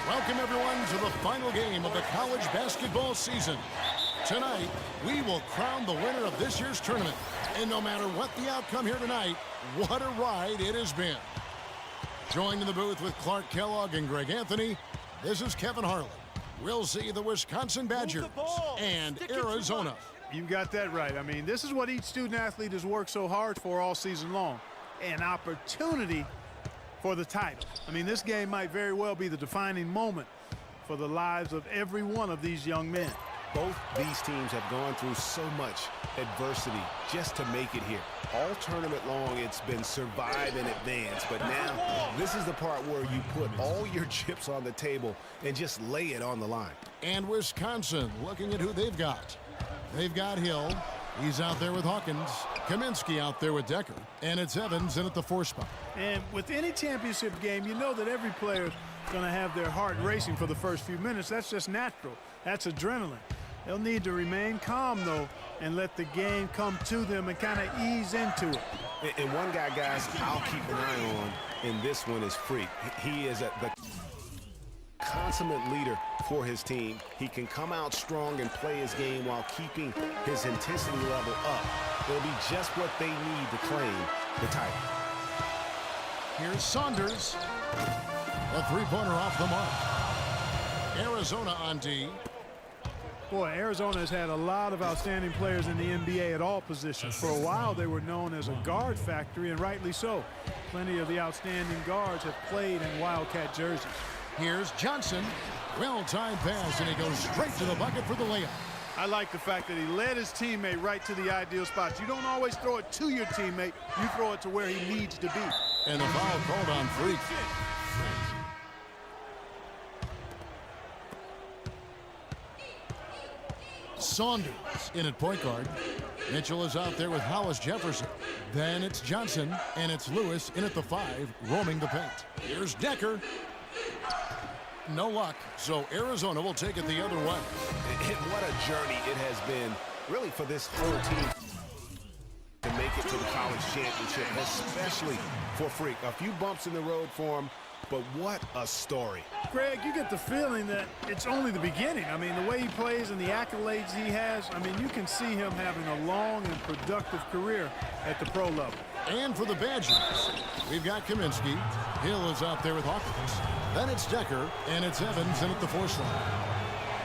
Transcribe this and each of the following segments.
Welcome, everyone, to the final game of the college basketball season. Tonight, we will crown the winner of this year's tournament. And no matter what the outcome here tonight, what a ride it has been. Joined in the booth with Clark Kellogg and Greg Anthony, this is Kevin Harlan. We'll see the Wisconsin Badgers and Arizona. You got that right. I mean, this is what each student-athlete has worked so hard for all season long. An opportunity for the title. I mean, this game might very well be the defining moment for the lives of every one of these young men. Both these teams have gone through so much adversity just to make it here. All tournament long, it's been survive and advance. But now, this is the part where you put all your chips on the table and just lay it on the line. And Wisconsin, looking at who they've got. They've got Hill. He's out there with Hawkins. Kaminsky out there with Decker. And it's Evans in at the 4 spot. And with any championship game, you know that every player is going to have their heart racing for the first few minutes. That's just natural. That's adrenaline. They'll need to remain calm, though, and let the game come to them and kind of ease into it. And one guy, guys, I'll keep an eye on in this one is Freak. He is the consummate leader for his team. He can come out strong and play his game while keeping his intensity level up. It'll be just what they need to claim the title. Here's Saunders. A three-pointer off the mark. Arizona on D. Boy, Arizona has had a lot of outstanding players in the NBA at all positions. For a while, they were known as a guard factory, and rightly so. Plenty of the outstanding guards have played in Wildcat jerseys. Here's Johnson. Well-timed pass, and he goes straight to the bucket for the layup. I like the fact that he led his teammate right to the ideal spots. You don't always throw it to your teammate. You throw it to where he needs to be. And the foul called on Freak. Saunders in at point guard. Mitchell is out there with Hollis Jefferson. Then it's Johnson, and it's Lewis in at the 5, roaming the paint. Here's Decker. No luck, so Arizona will take it the other way. And what a journey it has been, really, for this whole team to make it to the college championship, especially for Freak. A few bumps in the road for him, but what a story. Greg, you get the feeling that it's only the beginning. I mean, the way he plays and the accolades he has, I mean, you can see him having a long and productive career at the pro level. And for the Badgers, we've got Kaminsky. Hill is out there with Hawkins. Then it's Decker, and it's Evans in at the 4 slot.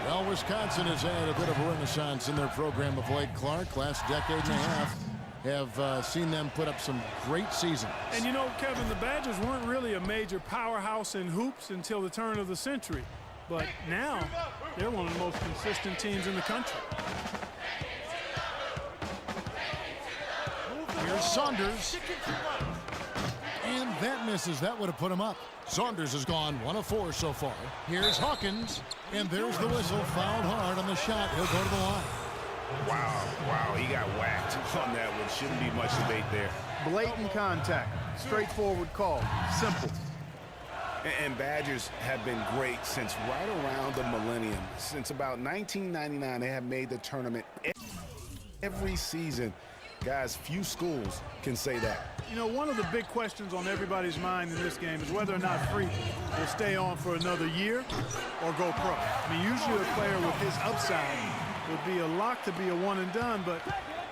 Well, Wisconsin has had a bit of a renaissance in their program of late, Clark. Last decade and a half have seen them put up some great seasons. And you know, Kevin, the Badgers weren't really a major powerhouse in hoops until the turn of the century. But now, they're one of the most consistent teams in the country. Here's Saunders. And that misses. That would have put him up. Saunders has gone 1 of 4 so far. Here's Hawkins. And there's the whistle. Fouled hard on the shot. He'll go to the line. Wow, he got whacked on that one. Shouldn't be much debate there. Blatant contact. Straightforward call. Simple. And Badgers have been great since right around the millennium. Since about 1999, they have made the tournament every season. Guys, few schools can say that. You know, one of the big questions on everybody's mind in this game is whether or not Freak will stay on for another year or go pro. I mean, usually a player with his upside would be a lock to be a one and done, but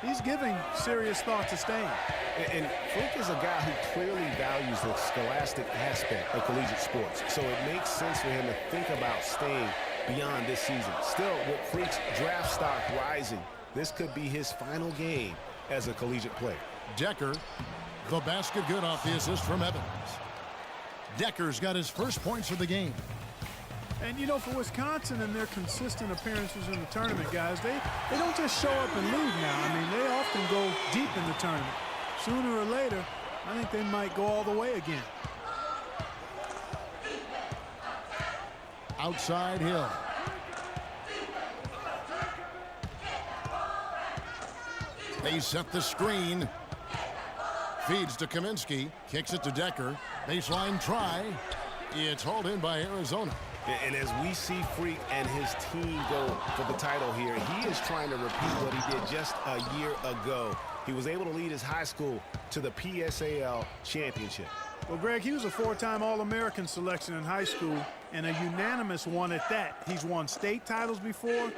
he's giving serious thought to staying. And Freak is a guy who clearly values the scholastic aspect of collegiate sports, so it makes sense for him to think about staying beyond this season. Still, with Freak's draft stock rising, this could be his final game as a collegiate player. Decker, the basket good off the assist from Evans. Decker's got his first points of the game. And, you know, for Wisconsin and their consistent appearances in the tournament, guys, they don't just show up and leave now. I mean, they often go deep in the tournament. Sooner or later, I think they might go all the way again. Outside Hill. They set the screen. Feeds to Kaminsky. Kicks it to Decker. Baseline try. It's hauled in by Arizona. And as we see Freak and his team go for the title here, he is trying to repeat what he did just a year ago. He was able to lead his high school to the PSAL Championship. Well, Greg, he was a 4-time All-American selection in high school and a unanimous one at that. He's won state titles before,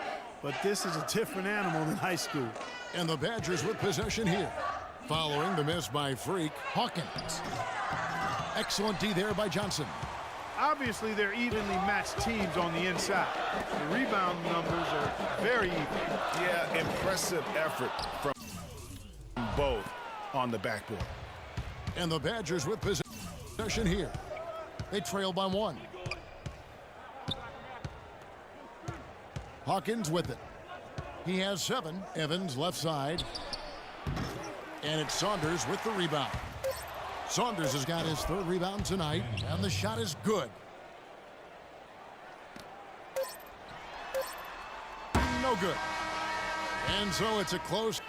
but this is a different animal than high school. And the Badgers with possession here. Following the miss by Freak, Hawkins. Excellent D there by Johnson. Obviously, they're evenly matched teams on the inside. The rebound numbers are very even. Yeah, impressive effort from both on the backboard. And the Badgers with possession here. They trail by 1. Hawkins with it. He has 7. Evans left side. And it's Saunders with the rebound. Saunders has got his 3rd rebound tonight, and the shot is good. No good. And so it's a close.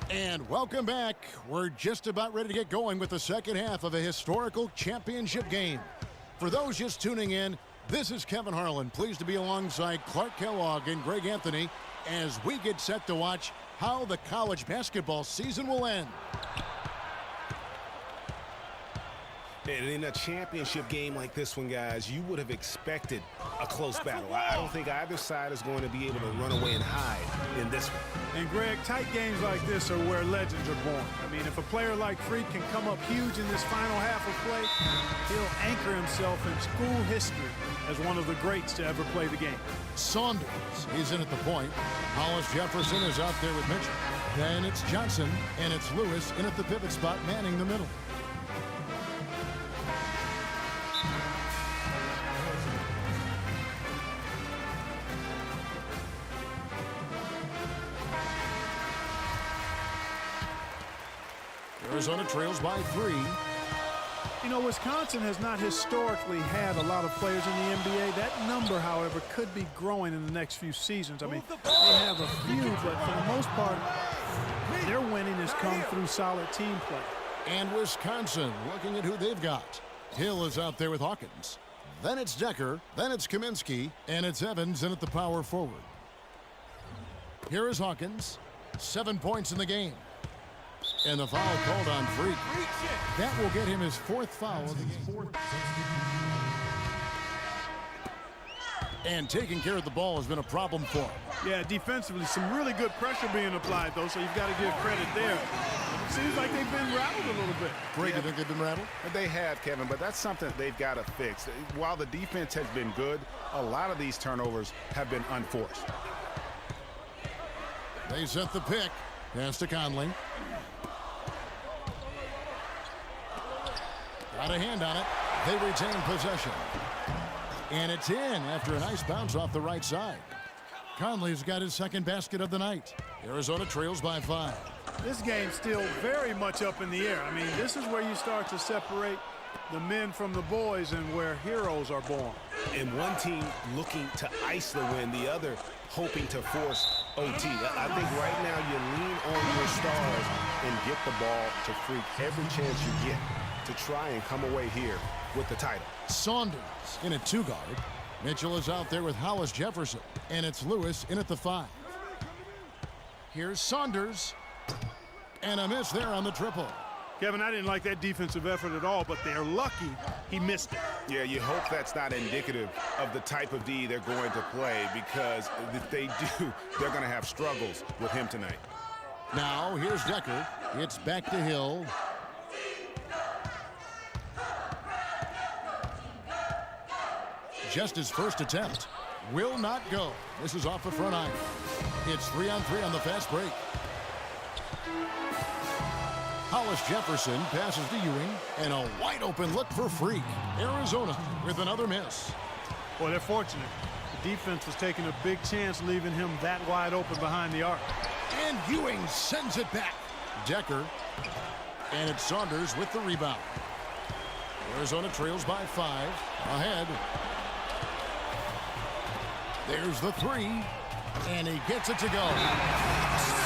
And welcome back. We're just about ready to get going with the second half of a historical championship game. For those just tuning in, this is Kevin Harlan, pleased to be alongside Clark Kellogg and Greg Anthony as we get set to watch how the college basketball season will end. And in a championship game like this one, guys, you would have expected a close battle. I don't think either side is going to be able to run away and hide in this one. And, Greg, tight games like this are where legends are born. I mean, if a player like Freak can come up huge in this final half of play, he'll anchor himself in school history as one of the greats to ever play the game. Saunders, he's in at the point. Hollis Jefferson is out there with Mitchell. Then it's Johnson, and it's Lewis in at the pivot spot, manning the middle. Arizona trails by 3. You know, Wisconsin has not historically had a lot of players in the NBA. That number, however, could be growing in the next few seasons. I mean, they have a few, but for the most part, their winning has come through solid team play. And Wisconsin, looking at who they've got. Hill is out there with Hawkins. Then it's Decker, then it's Kaminsky, and it's Evans in at the power forward. Here is Hawkins. 7 points in the game. And the foul called on Freak. That will get him his 4th foul of the game. And taking care of the ball has been a problem for him. Yeah, defensively, some really good pressure being applied, though, so you've got to give credit there. It seems like they've been rattled a little bit. Greg, you think they've been rattled? They have, Kevin, but that's something they've got to fix. While the defense has been good, a lot of these turnovers have been unforced. They set the pick. Pass to Conley. Got a hand on it. They retain possession. And it's in after a nice bounce off the right side. Conley's got his 2nd basket of the night. Arizona trails by 5. This game's still very much up in the air. I mean, this is where you start to separate the men from the boys and where heroes are born. And one team looking to ice the win, the other hoping to force OT. I think right now you lean on your stars and get the ball to Freak every chance you get to try and come away here with the title. Saunders in at 2 guard. Mitchell is out there with Hollis Jefferson. And it's Lewis in at the 5. Here's Saunders. And a miss there on the triple. Kevin, I didn't like that defensive effort at all, but they're lucky he missed it. Yeah, you hope that's not indicative of the type of D they're going to play, because if they do, they're going to have struggles with him tonight. Now, here's Decker. It's back to Hill. Just his first attempt. Will not go. This is off the front iron. It's 3-on-3 on the fast break. Hollis Jefferson passes to Ewing, and a wide-open look for Freak. Arizona with another miss. Well, they're fortunate. The defense was taking a big chance leaving him that wide open behind the arc. And Ewing sends it back. Decker, and it's Saunders with the rebound. Arizona trails by 5. Ahead. There's the 3. And he gets it to go.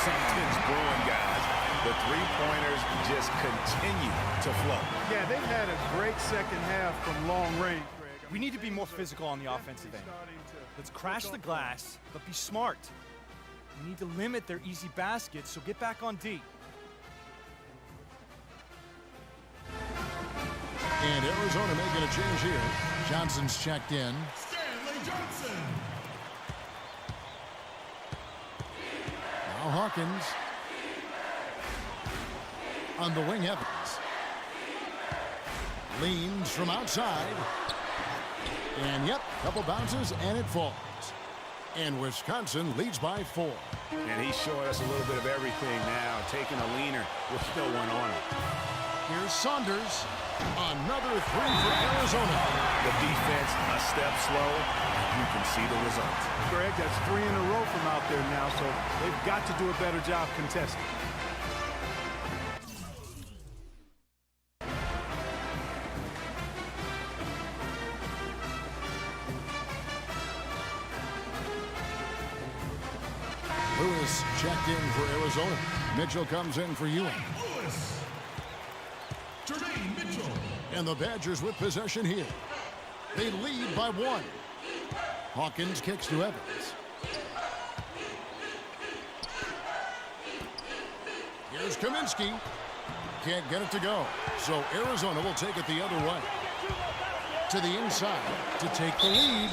Something's brewing, guys. The three-pointers just continue to flow. Yeah, they've had a great second half from long range, Greg. We need to be more physical on the offensive end. Let's crash the glass, but be smart. We need to limit their easy baskets, so get back on D. And Arizona making a change here. Johnson's checked in. Stanley Johnson. Now Hawkins. On the wing, Evans. Leans from outside. And yep, couple bounces and it falls. And Wisconsin leads by 4. And he's showing us a little bit of everything now, taking a leaner with no one on him. Here's Saunders. Another 3 for Arizona. The defense a step slow, and you can see the result. Greg, that's 3 in a row from out there now, so they've got to do a better job contesting. Lewis checked in for Arizona. Mitchell comes in for Ewing. Lewis. Jermaine Mitchell. And the Badgers with possession here. They lead by 1. Hawkins kicks to Evans. Here's Kaminsky. Can't get it to go. So Arizona will take it the other way. To the inside to take the lead.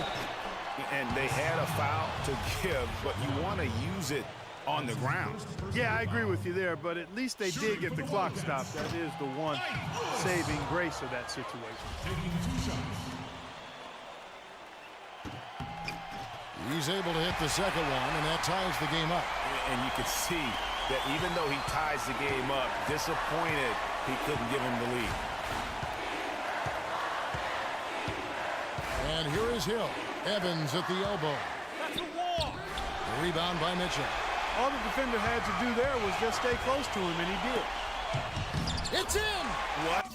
And they had a foul to give, but you want to use it on the ground. Yeah, I agree with you there, but at least they did get the clock stopped. That is the one saving grace of that situation. Taking 2 shots. He's able to hit the second one, and that ties the game up. And you can see that even though he ties the game up, disappointed he couldn't give him the lead. And here is Hill. Evans at the elbow. That's a wall! Rebound by Mitchell. All the defender had to do there was just stay close to him, and he did. It's in! What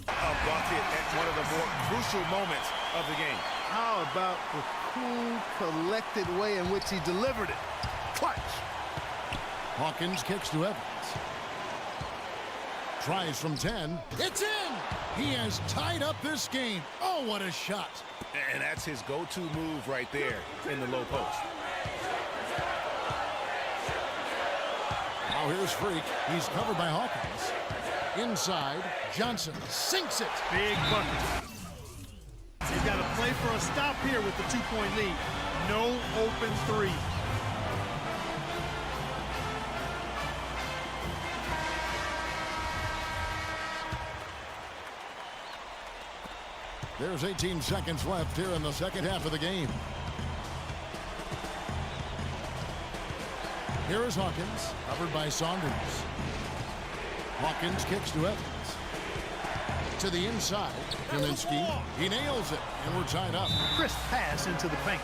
a bucket at one of the more crucial moments of the game. How about the cool, collected way in which he delivered it? Clutch. Hawkins kicks to Evans. Tries from 10. It's in! He has tied up this game. Oh, what a shot. And that's his go-to move right there in the low post. Now here's Freak. He's covered by Hawkins. Inside, Johnson sinks it. Big bucket. They've got to play for a stop here with the 2-point lead. No open 3. There's 18 seconds left here in the second half of the game. Here is Hawkins, covered by Saunders. Hawkins kicks to Evans. To the inside, Kaminsky. He nails it, and we're tied up. Crisp pass into the paint.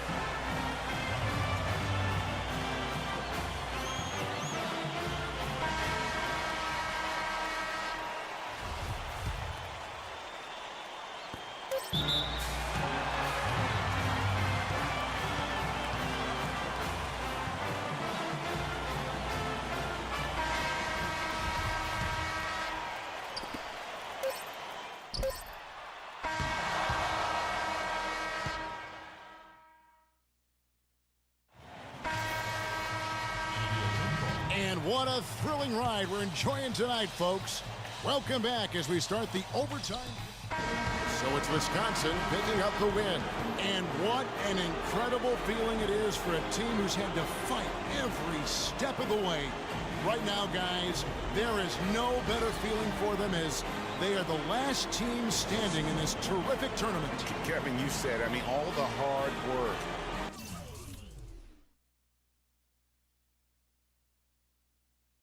And what a thrilling ride we're enjoying tonight, folks. Welcome back as we start the overtime. So it's Wisconsin picking up the win. And what an incredible feeling it is for a team who's had to fight every step of the way. Right now, guys, there is no better feeling for them as they are the last team standing in this terrific tournament. Kevin, you said, I mean, all the hard work